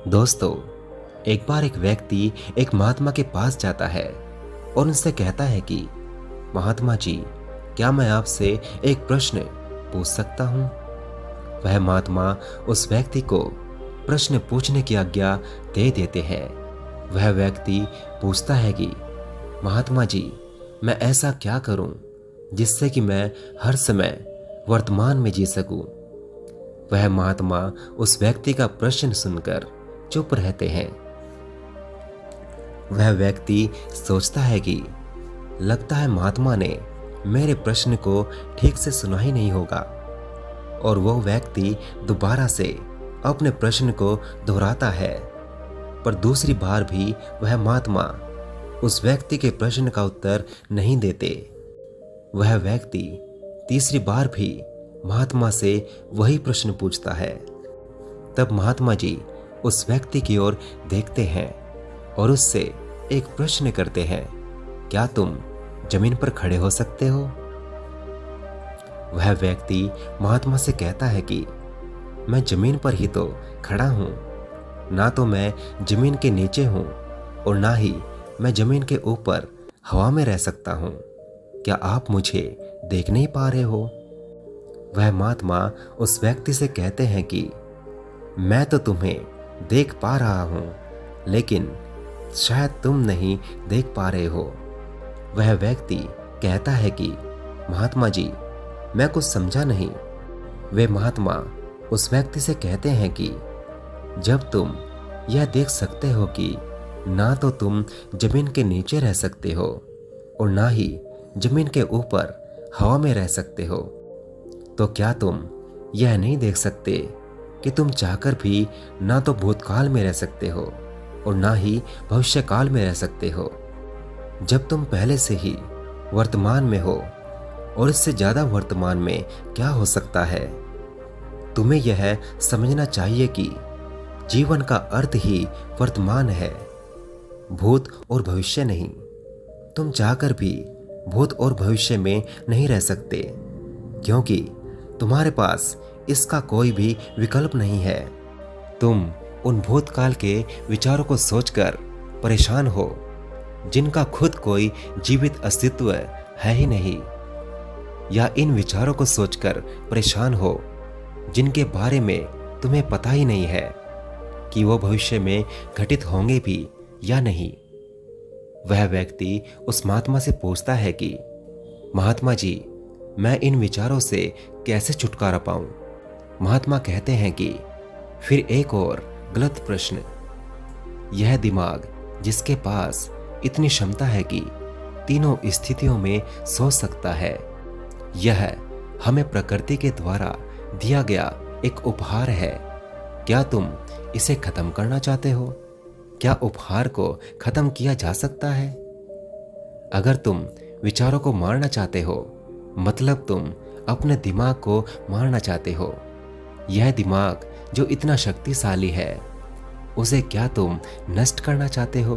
दोस्तों, एक बार एक व्यक्ति एक महात्मा के पास जाता है और उनसे कहता है कि महात्मा जी, क्या मैं आपसे एक प्रश्न पूछ सकता हूँ? वह महात्मा उस व्यक्ति को प्रश्न पूछने की आज्ञा दे देते हैं। वह व्यक्ति पूछता है कि महात्मा जी, मैं ऐसा क्या करूं जिससे कि मैं हर समय वर्तमान में जी सकूं? वह महात्मा उस व्यक्ति का प्रश्न सुनकर चुप रहते हैं। वह व्यक्ति सोचता है कि लगता है महात्मा ने मेरे प्रश्न को ठीक से सुना ही नहीं होगा, और वो व्यक्ति दोबारा से अपने प्रश्न को दोहराता है। पर दूसरी बार भी वह महात्मा उस व्यक्ति के प्रश्न का उत्तर नहीं देते। वह व्यक्ति तीसरी बार भी महात्मा से वही प्रश्न पूछता है। तब महात्मा जी उस व्यक्ति की ओर देखते हैं और उससे एक प्रश्न करते हैं, क्या तुम जमीन पर खड़े हो सकते हो? वह व्यक्ति महात्मा से कहता है कि मैं जमीन पर ही तो खड़ा हूं, ना तो मैं जमीन के नीचे हूं और ना ही मैं जमीन के ऊपर हवा में रह सकता हूं। क्या आप मुझे देख नहीं पा रहे हो? वह महात्मा उस व्यक्ति से कहते हैं कि मैं तो तुम्हें देख पा रहा हूं, लेकिन शायद तुम नहीं देख पा रहे हो। वह व्यक्ति कहता है कि महात्मा जी, मैं कुछ समझा नहीं। वे महात्मा उस व्यक्ति से कहते हैं कि जब तुम यह देख सकते हो कि ना तो तुम जमीन के नीचे रह सकते हो और ना ही जमीन के ऊपर हवा में रह सकते हो, तो क्या तुम यह नहीं देख सकते कि तुम चाहकर भी ना तो भूतकाल में रह सकते हो और ना ही भविष्यकाल में रह सकते हो? जब तुम पहले से ही वर्तमान में हो, और इससे ज्यादा वर्तमान में क्या हो सकता है? तुम्हें यह समझना चाहिए कि जीवन का अर्थ ही वर्तमान है, भूत और भविष्य नहीं। तुम चाहकर भी भूत और भविष्य में नहीं रह सकते, क्योंकि तुम्हारे पास इसका कोई भी विकल्प नहीं है। तुम उन भूतकाल के विचारों को सोचकर परेशान हो जिनका खुद कोई जीवित अस्तित्व है ही नहीं, या इन विचारों को सोचकर परेशान हो जिनके बारे में तुम्हें पता ही नहीं है कि वो भविष्य में घटित होंगे भी या नहीं। वह व्यक्ति उस महात्मा से पूछता है कि महात्मा जी, मैं इन विचारों से कैसे छुटकारा पाऊं? महात्मा कहते हैं कि फिर एक और गलत प्रश्न। यह दिमाग जिसके पास इतनी क्षमता है कि तीनों स्थितियों में सोच सकता है, यह हमें प्रकृति के द्वारा दिया गया एक उपहार है। क्या तुम इसे खत्म करना चाहते हो? क्या उपहार को खत्म किया जा सकता है? अगर तुम विचारों को मारना चाहते हो, मतलब तुम अपने दिमाग को मारना चाहते हो। यह दिमाग जो इतना शक्तिशाली है, उसे क्या तुम नष्ट करना चाहते हो?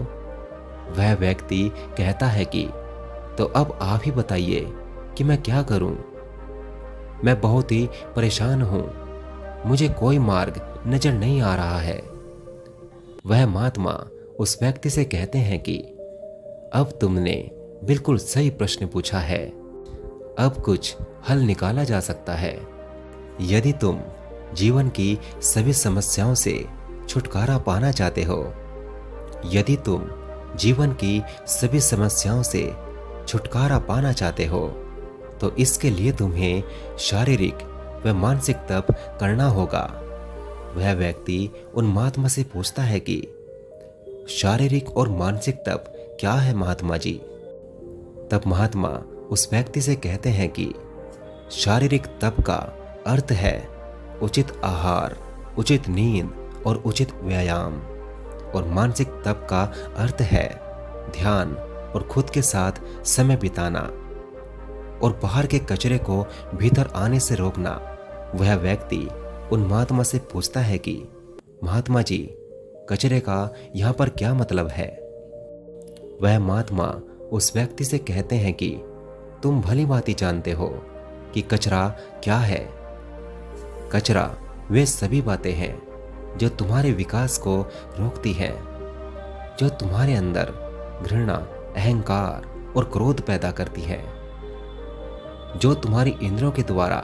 वह व्यक्ति कहता है कि तो अब आप ही बताइए कि मैं क्या करूं? मैं बहुत ही परेशान हूं, मुझे कोई मार्ग नजर नहीं आ रहा है। वह महात्मा उस व्यक्ति से कहते हैं कि अब तुमने बिल्कुल सही प्रश्न पूछा है, अब कुछ हल निकाला जा सकता है। यदि तुम जीवन की सभी समस्याओं से छुटकारा पाना चाहते हो, यदि तुम जीवन की सभी समस्याओं से छुटकारा पाना चाहते हो, तो इसके लिए तुम्हें शारीरिक व मानसिक तप करना होगा। वह व्यक्ति उन महात्मा से पूछता है कि शारीरिक और मानसिक तप क्या है महात्मा जी? तब महात्मा उस व्यक्ति से कहते हैं कि शारीरिक तप का अर्थ है उचित आहार, उचित नींद और उचित व्यायाम, और मानसिक तप का अर्थ है ध्यान और खुद के साथ समय बिताना और बाहर के कचरे को भीतर आने से रोकना। वह व्यक्ति उन महात्मा से पूछता है कि महात्मा जी, कचरे का यहाँ पर क्या मतलब है? वह महात्मा उस व्यक्ति से कहते हैं कि तुम भली भांति जानते हो कि कचरा क्या है। कचरा वे सभी बातें हैं जो तुम्हारे विकास को रोकती हैं, जो तुम्हारे अंदर घृणा, अहंकार और क्रोध पैदा करती हैं, जो तुम्हारी इंद्रियों के द्वारा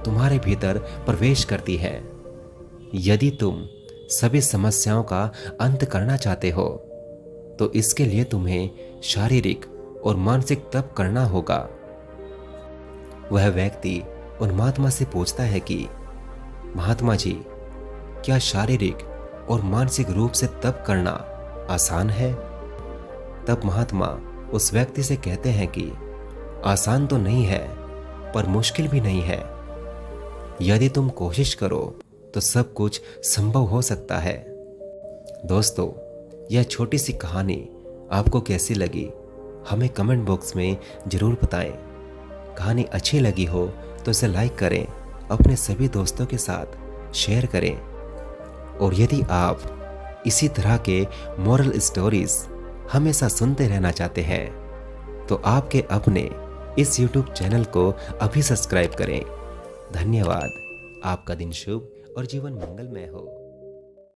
तुम्हारे भीतर प्रवेश करती है। यदि तुम सभी समस्याओं का अंत करना चाहते हो तो इसके लिए तुम्हें शारीरिक और मानसिक तप करना होगा। वह व्यक्ति उन महात्मा से पूछता है कि महात्मा जी, क्या शारीरिक और मानसिक रूप से तप करना आसान है? तब महात्मा उस व्यक्ति से कहते हैं कि आसान तो नहीं है, पर मुश्किल भी नहीं है। यदि तुम कोशिश करो तो सब कुछ संभव हो सकता है। दोस्तों, यह छोटी सी कहानी आपको कैसी लगी हमें कमेंट बॉक्स में जरूर बताएं। कहानी अच्छी लगी हो तो इसे लाइक करें, अपने सभी दोस्तों के साथ शेयर करें। और यदि आप इसी तरह के मोरल स्टोरीज हमेशा सुनते रहना चाहते हैं तो आपके अपने इस YouTube चैनल को अभी सब्सक्राइब करें। धन्यवाद। आपका दिन शुभ और जीवन मंगलमय हो।